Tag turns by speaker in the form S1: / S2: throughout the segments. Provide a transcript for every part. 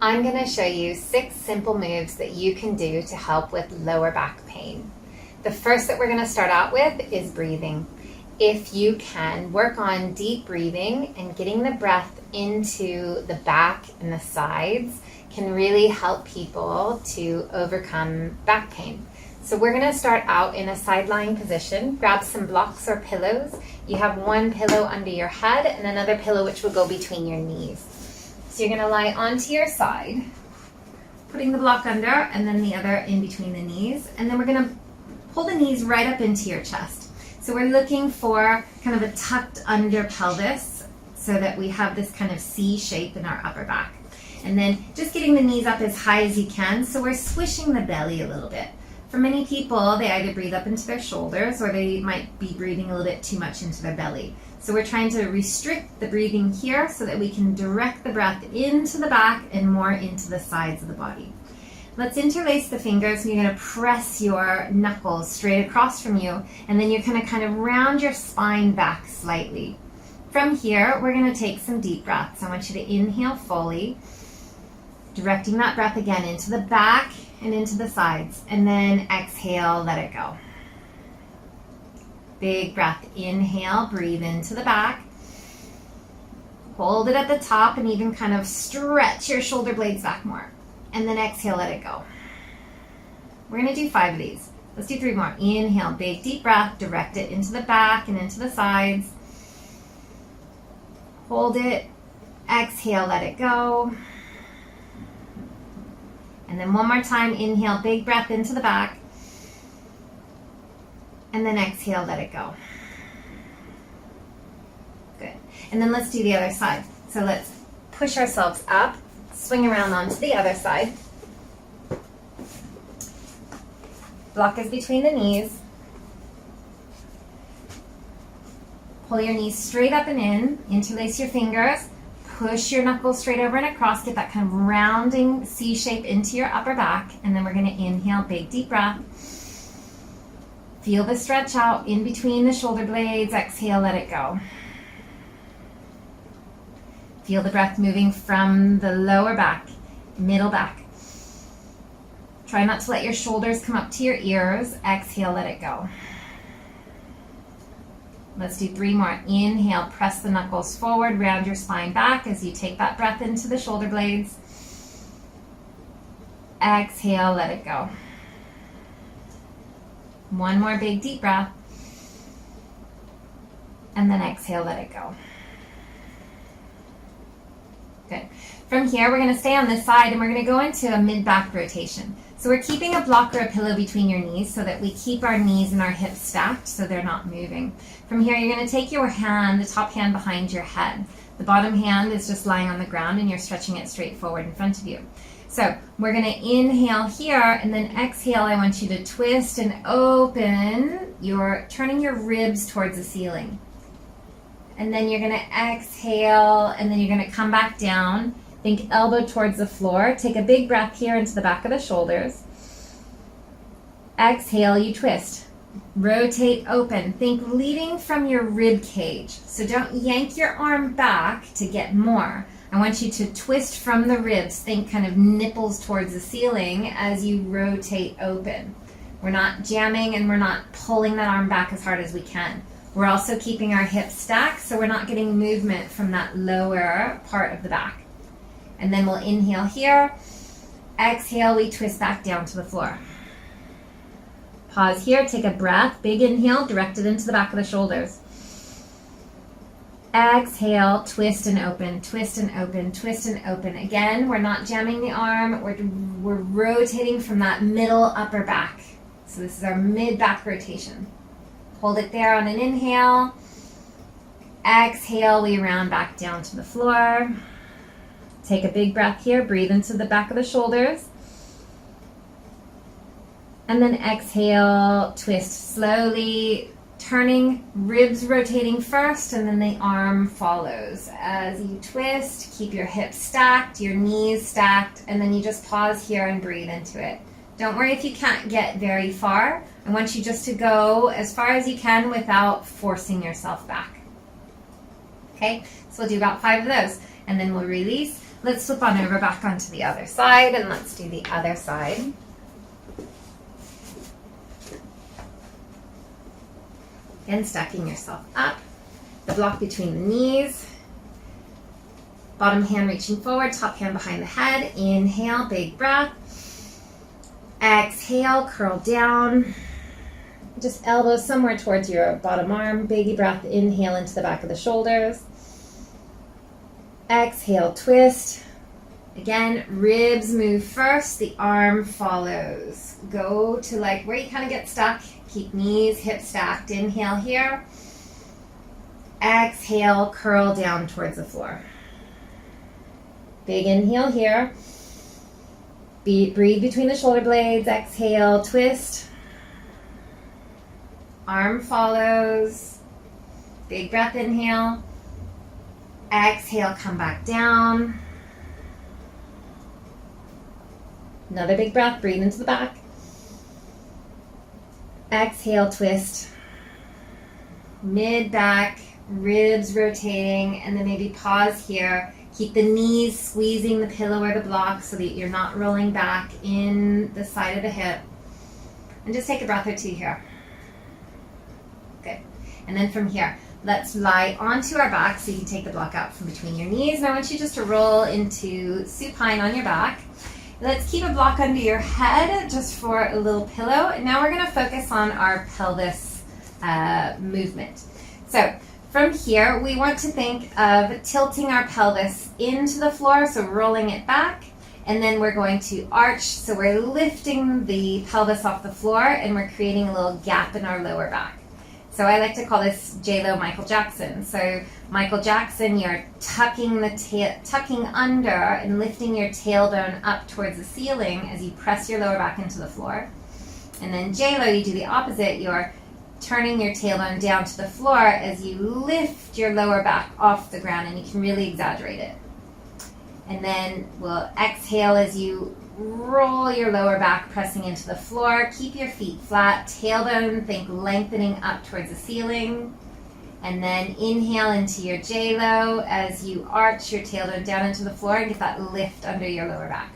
S1: I'm going to show you 6 simple moves that you can do to help with lower back pain. The first that we're going to start out with is breathing. If you can, work on deep breathing and getting the breath into the back and the sides can really help people to overcome back pain. So we're going to start out in a side lying position. Grab some blocks or pillows. You have one pillow under your head and another pillow which will go between your knees. So you're going to lie onto your side, putting the block under and then the other in between the knees. And then we're going to pull the knees right up into your chest. So we're looking for kind of a tucked under pelvis so that we have this kind of C shape in our upper back. And then just getting the knees up as high as you can. So we're swishing the belly a little bit. For many people, they either breathe up into their shoulders or they might be breathing a little bit too much into their belly. So we're trying to restrict the breathing here so that we can direct the breath into the back and more into the sides of the body. Let's interlace the fingers and you're going to press your knuckles straight across from you, and then you're going to kind of round your spine back slightly. From here, we're going to take some deep breaths. I want you to inhale fully, directing that breath again into the back and into the sides, and then exhale, let it go. Big breath, inhale, breathe into the back. Hold it at the top and even kind of stretch your shoulder blades back more. And then exhale, let it go. We're going to do 5 of these. Let's do 3 more. Inhale, big deep breath, direct it into the back and into the sides. Hold it, exhale, let it go. And then one more time, inhale, big breath into the back. And then exhale, let it go. Good. And then let's do the other side. So let's push ourselves up, swing around onto the other side. Block is between the knees. Pull your knees straight up and in, interlace your fingers, push your knuckles straight over and across, get that kind of rounding C shape into your upper back, and then we're going to inhale, big deep breath. Feel the stretch out in between the shoulder blades. Exhale, let it go. Feel the breath moving from the lower back, middle back. Try not to let your shoulders come up to your ears. Exhale, let it go. Let's do 3 more. Inhale, press the knuckles forward, round your spine back as you take that breath into the shoulder blades. Exhale, let it go. One more big deep breath. And then exhale, let it go. Good. From here, we're going to stay on this side and we're going to go into a mid-back rotation. So we're keeping a block or a pillow between your knees so that we keep our knees and our hips stacked so they're not moving. From here, you're going to take your hand, the top hand behind your head. The bottom hand is just lying on the ground and you're stretching it straight forward in front of you. So we're going to inhale here and then exhale. I want you to twist and open. You're turning your ribs towards the ceiling. And then you're going to exhale and then you're going to come back down. Think elbow towards the floor. Take a big breath here into the back of the shoulders. Exhale, you twist. Rotate open. Think leading from your rib cage. So don't yank your arm back to get more. I want you to twist from the ribs. Think kind of nipples towards the ceiling as you rotate open. We're not jamming and we're not pulling that arm back as hard as we can. We're also keeping our hips stacked so we're not getting movement from that lower part of the back. And then we'll inhale here. Exhale, we twist back down to the floor. Pause here, take a breath. Big inhale, direct it into the back of the shoulders. Exhale, twist and open, twist and open, twist and open. Again, we're not jamming the arm. We're rotating from that middle upper back. So this is our mid-back rotation. Hold it there on an inhale. Exhale, we round back down to the floor. Take a big breath here. Breathe into the back of the shoulders. And then exhale, twist slowly, turning, ribs rotating first, and then the arm follows. As you twist, keep your hips stacked, your knees stacked, and then you just pause here and breathe into it. Don't worry if you can't get very far. I want you just to go as far as you can without forcing yourself back. Okay, so we'll do about 5 of those, and then we'll release. Let's flip on over back onto the other side, and let's do the other side. Again, stacking yourself up, the block between the knees, bottom hand reaching forward, top hand behind the head. Inhale, big breath. Exhale, curl down. Just elbows somewhere towards your bottom arm. Big breath, inhale into the back of the shoulders. Exhale, twist. Again, ribs move first, the arm follows. Go to like where you kind of get stuck. Keep knees, hips stacked. Inhale here. Exhale, curl down towards the floor. Big inhale here. Breathe between the shoulder blades. Exhale, twist. Arm follows. Big breath, inhale. Exhale, come back down. Another big breath, breathe into the back. Exhale, twist. Mid back, ribs rotating, and then maybe pause here. Keep the knees squeezing the pillow or the block so that you're not rolling back in the side of the hip. And just take a breath or two here. Good. And then from here, let's lie onto our back so you can take the block out from between your knees. And I want you just to roll into supine on your back. Let's keep a block under your head just for a little pillow. And now we're going to focus on our pelvis movement. So from here, we want to think of tilting our pelvis into the floor, so rolling it back. And then we're going to arch, so we're lifting the pelvis off the floor and we're creating a little gap in our lower back. So I like to call this J-Lo Michael Jackson. So Michael Jackson, you're tucking under and lifting your tailbone up towards the ceiling as you press your lower back into the floor. And then J-Lo, you do the opposite. You're turning your tailbone down to the floor as you lift your lower back off the ground, and you can really exaggerate it. And then we'll exhale as you roll your lower back, pressing into the floor. Keep your feet flat. Tailbone, think lengthening up towards the ceiling. And then inhale into your J-Lo as you arch your tailbone down into the floor and get that lift under your lower back.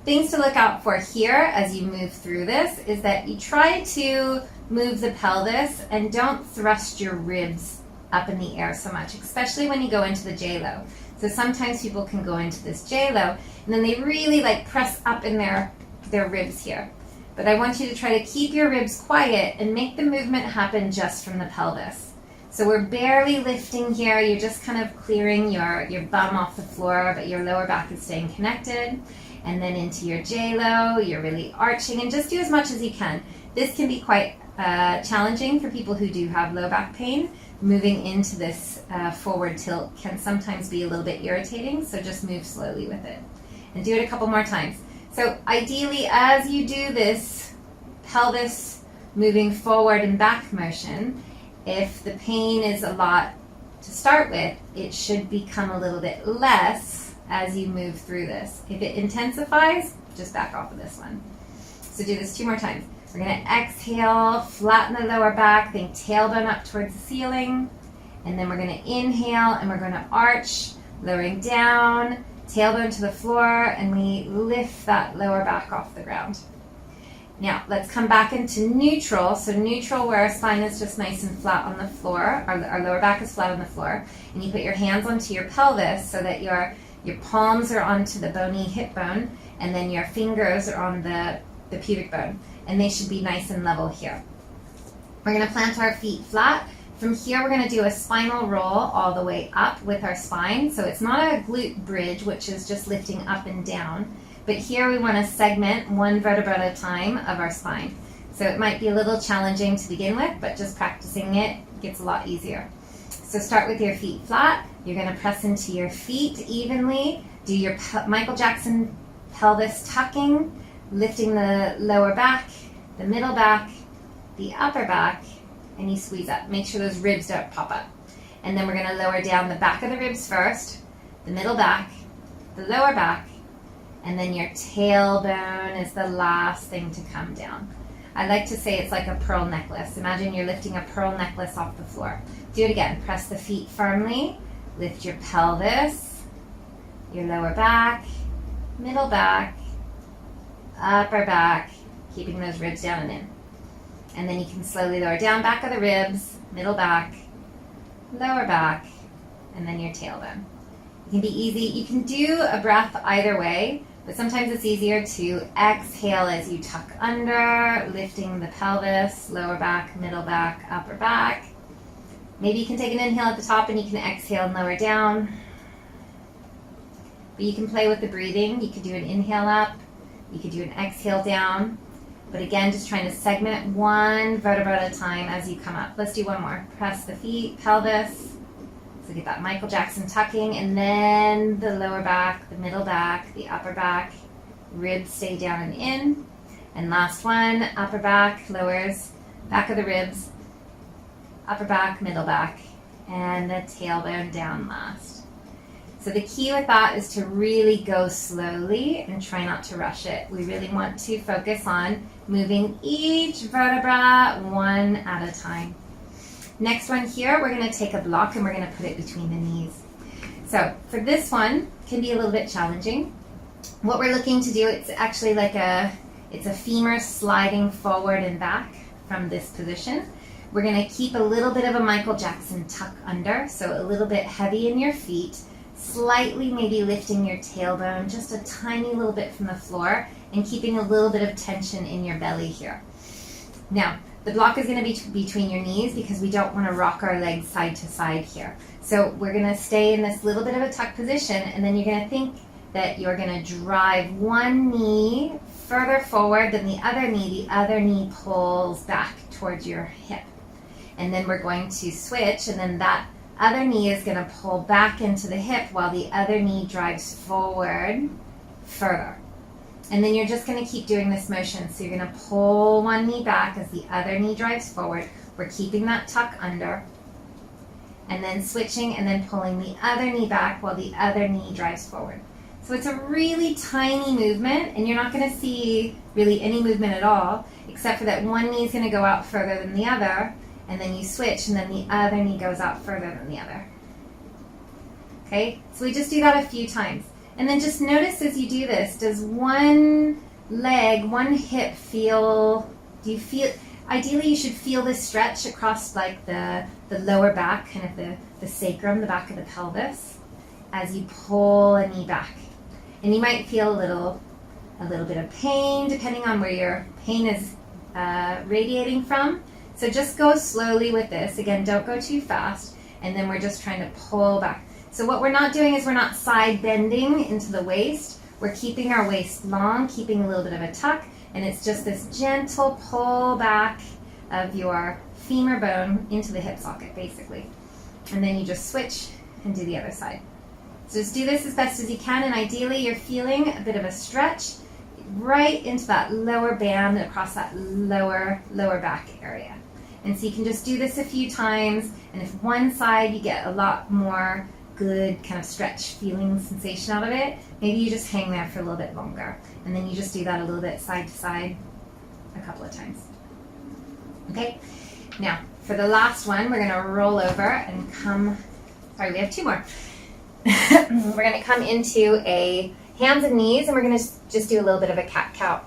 S1: Things to look out for here as you move through this is that you try to move the pelvis and don't thrust your ribs up in the air so much, especially when you go into the J-Lo. So sometimes people can go into this J-Lo and then they really like press up in their ribs here. But I want you to try to keep your ribs quiet and make the movement happen just from the pelvis. So we're barely lifting here. You're just kind of clearing your bum off the floor, but your lower back is staying connected. And then into your J-Lo, you're really arching, and just do as much as you can. This can be quite challenging for people who do have low back pain. Moving into this forward tilt can sometimes be a little bit irritating, so just move slowly with it. And do it a couple more times. So ideally, as you do this pelvis moving forward and back motion, if the pain is a lot to start with, it should become a little bit less as you move through this. If it intensifies, just back off of this one. So do this 2 more times. We're going to exhale, flatten the lower back, think tailbone up towards the ceiling. And then we're going to inhale and we're going to arch, lowering down, tailbone to the floor, and we lift that lower back off the ground. Now, let's come back into neutral. So neutral, where our spine is just nice and flat on the floor, our lower back is flat on the floor, and you put your hands onto your pelvis so that your palms are onto the bony hip bone, and then your fingers are on the pubic bone, and they should be nice and level here. We're going to plant our feet flat. From here, we're going to do a spinal roll all the way up with our spine. So it's not a glute bridge, which is just lifting up and down. But here we want to segment one vertebra at a time of our spine. So it might be a little challenging to begin with, but just practicing it gets a lot easier. So start with your feet flat. You're going to press into your feet evenly. Do your Michael Jackson pelvis tucking, lifting the lower back, the middle back, the upper back, and you squeeze up. Make sure those ribs don't pop up. And then we're going to lower down the back of the ribs first, the middle back, the lower back, and then your tailbone is the last thing to come down. I like to say it's like a pearl necklace. Imagine you're lifting a pearl necklace off the floor. Do it again. Press the feet firmly, lift your pelvis, your lower back, middle back, upper back, keeping those ribs down and in. And then you can slowly lower down, back of the ribs, middle back, lower back, and then your tailbone. It can be easy. You can do a breath either way, but sometimes it's easier to exhale as you tuck under, lifting the pelvis, lower back, middle back, upper back. Maybe you can take an inhale at the top and you can exhale and lower down. But you can play with the breathing. You could do an inhale up, you could do an exhale down. But again, just trying to segment one vertebra at a time as you come up. Let's do one more. Press the feet, pelvis. So get that Michael Jackson tucking, and then the lower back, the middle back, the upper back. Ribs stay down and in. And last one, upper back, lowers, back of the ribs, upper back, middle back, and the tailbone down last. So the key with that is to really go slowly and try not to rush it. We really want to focus on moving each vertebra one at a time. Next one here, we're going to take a block and we're going to put it between the knees. So for this one, can be a little bit challenging. What we're looking to do, it's actually like it's a femur sliding forward and back from this position. We're going to keep a little bit of a Michael Jackson tuck under, so a little bit heavy in your feet, slightly maybe lifting your tailbone just a tiny little bit from the floor and keeping a little bit of tension in your belly here. Now, the block is going to be between your knees because we don't want to rock our legs side to side here. So we're going to stay in this little bit of a tuck position, and then you're going to think that you're going to drive one knee further forward than the other knee. The other knee pulls back towards your hip. And then we're going to switch, and then that other knee is going to pull back into the hip while the other knee drives forward further. And then you're just going to keep doing this motion. So you're going to pull one knee back as the other knee drives forward. We're keeping that tuck under. And then switching and then pulling the other knee back while the other knee drives forward. So it's a really tiny movement, and you're not going to see really any movement at all, except for that one knee is going to go out further than the other, and then you switch, and then the other knee goes out further than the other. Okay, so we just do that a few times. And then just notice as you do this, does one leg, one hip feel, ideally you should feel this stretch across like the lower back, kind of the sacrum, the back of the pelvis, as you pull a knee back. And you might feel a little bit of pain depending on where your pain is radiating from. So just go slowly with this. Again, don't go too fast. And then we're just trying to pull back. So what we're not doing is we're not side bending into the waist. We're keeping our waist long, keeping a little bit of a tuck, and it's just this gentle pull back of your femur bone into the hip socket, basically. And then you just switch and do the other side. So just do this as best as you can, and ideally you're feeling a bit of a stretch right into that lower band across that lower back area. And so you can just do this a few times, and if one side you get a lot more good kind of stretch feeling sensation out of it, maybe you just hang there for a little bit longer, and then you just do that a little bit side to side a couple of times. Okay, now for the last one, we're going to roll over and we have two more. We're going to come into a hands and knees, and we're going to just do a little bit of a cat-cow.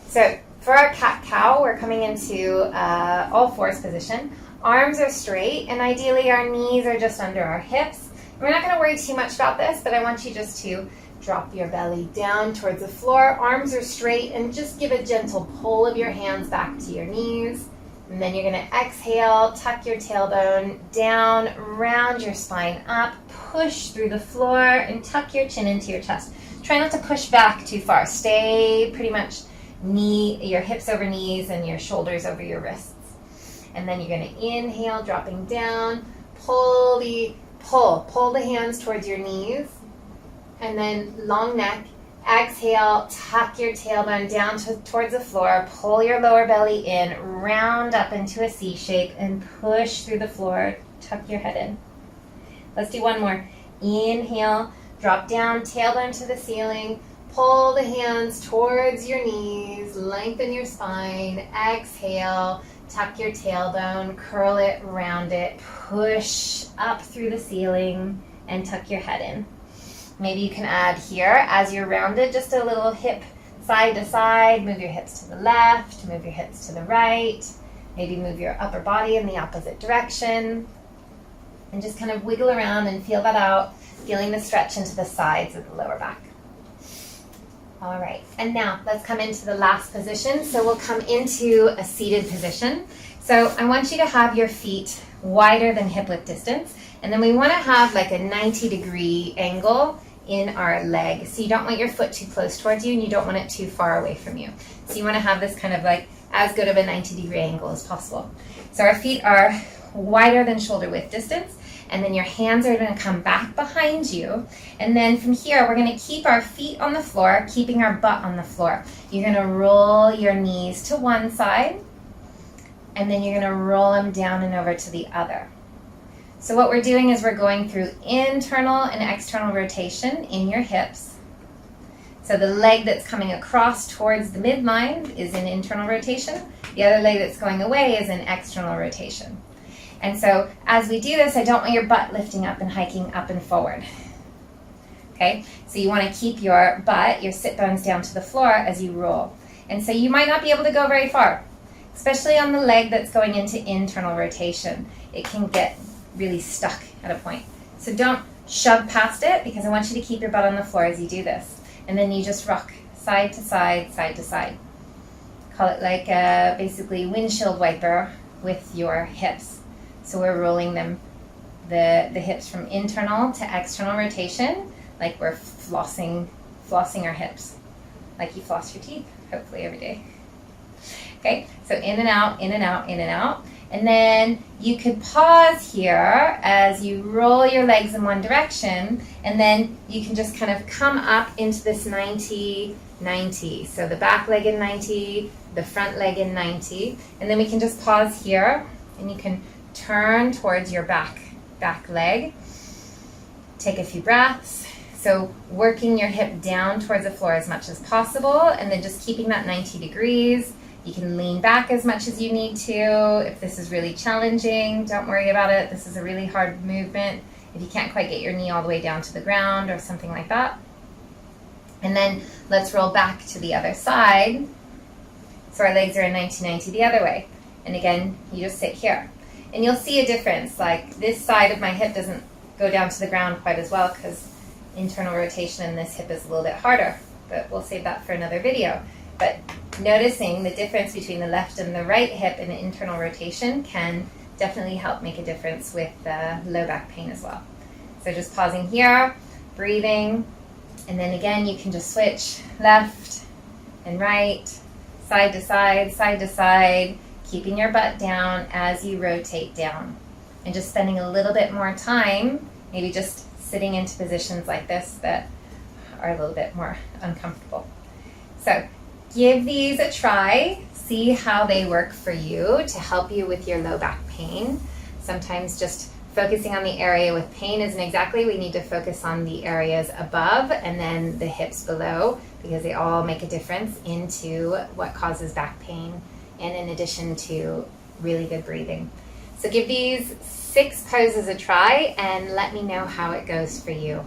S1: So for our cat-cow, we're coming into all fours position. Arms are straight, and ideally our knees are just under our hips. We're not going to worry too much about this, but I want you just to drop your belly down towards the floor. Arms are straight, and just give a gentle pull of your hands back to your knees. And then you're going to exhale, tuck your tailbone down, round your spine up, push through the floor, and tuck your chin into your chest. Try not to push back too far. Stay pretty much your hips over knees and your shoulders over your wrists. And then you're going to inhale, dropping down, pull the hands towards your knees, and then long neck. Exhale, tuck your tailbone down towards the floor, pull your lower belly in, round up into a C shape, and push through the floor, tuck your head in. Let's do one more. Inhale, drop down, tailbone to the ceiling, pull the hands towards your knees, lengthen your spine. Exhale, tuck your tailbone, curl it, round it, push up through the ceiling, and tuck your head in. Maybe you can add here, as you're rounded, just a little hip side to side. Move your hips to the left, move your hips to the right. Maybe move your upper body in the opposite direction. And just kind of wiggle around and feel that out, feeling the stretch into the sides of the lower back. All right, and now let's come into the last position. So we'll come into a seated position. So I want you to have your feet wider than hip width distance. And then we want to have like a 90-degree angle in our leg. So you don't want your foot too close towards you and you don't want it too far away from you. So you want to have this kind of like as good of a 90-degree angle as possible. So our feet are wider than shoulder width distance, and then your hands are going to come back behind you. And then from here, we're going to keep our feet on the floor, keeping our butt on the floor. You're going to roll your knees to one side, and then you're going to roll them down and over to the other. So what we're doing is we're going through internal and external rotation in your hips. So the leg that's coming across towards the midline is in internal rotation. The other leg that's going away is in external rotation. And so as we do this, I don't want your butt lifting up and hiking up and forward. Okay, so you want to keep your butt, your sit bones down to the floor as you roll. And so you might not be able to go very far, especially on the leg that's going into internal rotation. It can get really stuck at a point. So don't shove past it, because I want you to keep your butt on the floor as you do this. And then you just rock side to side, side to side. Call it like a basically windshield wiper with your hips. So we're rolling them, the hips from internal to external rotation, like we're flossing our hips, like you floss your teeth, hopefully every day. Okay, so in and out, in and out, in and out. And then you could pause here as you roll your legs in one direction, and then you can just kind of come up into this 90-90. So the back leg in 90, the front leg in 90. And then we can just pause here, and you can turn towards your back leg. Take a few breaths. So working your hip down towards the floor as much as possible, and then just keeping that 90 degrees. You can lean back as much as you need to. If this is really challenging, don't worry about it. This is a really hard movement if you can't quite get your knee all the way down to the ground or something like that. And then let's roll back to the other side. So our legs are in 90-90 the other way. And again, you just sit here. And you'll see a difference. Like this side of my hip doesn't go down to the ground quite as well because internal rotation in this hip is a little bit harder. But we'll save that for another video. But noticing the difference between the left and the right hip in internal rotation can definitely help make a difference with low back pain as well. So just pausing here, breathing, and then again you can just switch left and right, side to side, keeping your butt down as you rotate down. And just spending a little bit more time, maybe just sitting into positions like this that are a little bit more uncomfortable. So give these a try, see how they work for you to help you with your low back pain. Sometimes just focusing on the area with pain isn't exactly, we need to focus on the areas above and then the hips below, because they all make a difference into what causes back pain, and in addition to really good breathing. So give these 6 poses a try and let me know how it goes for you.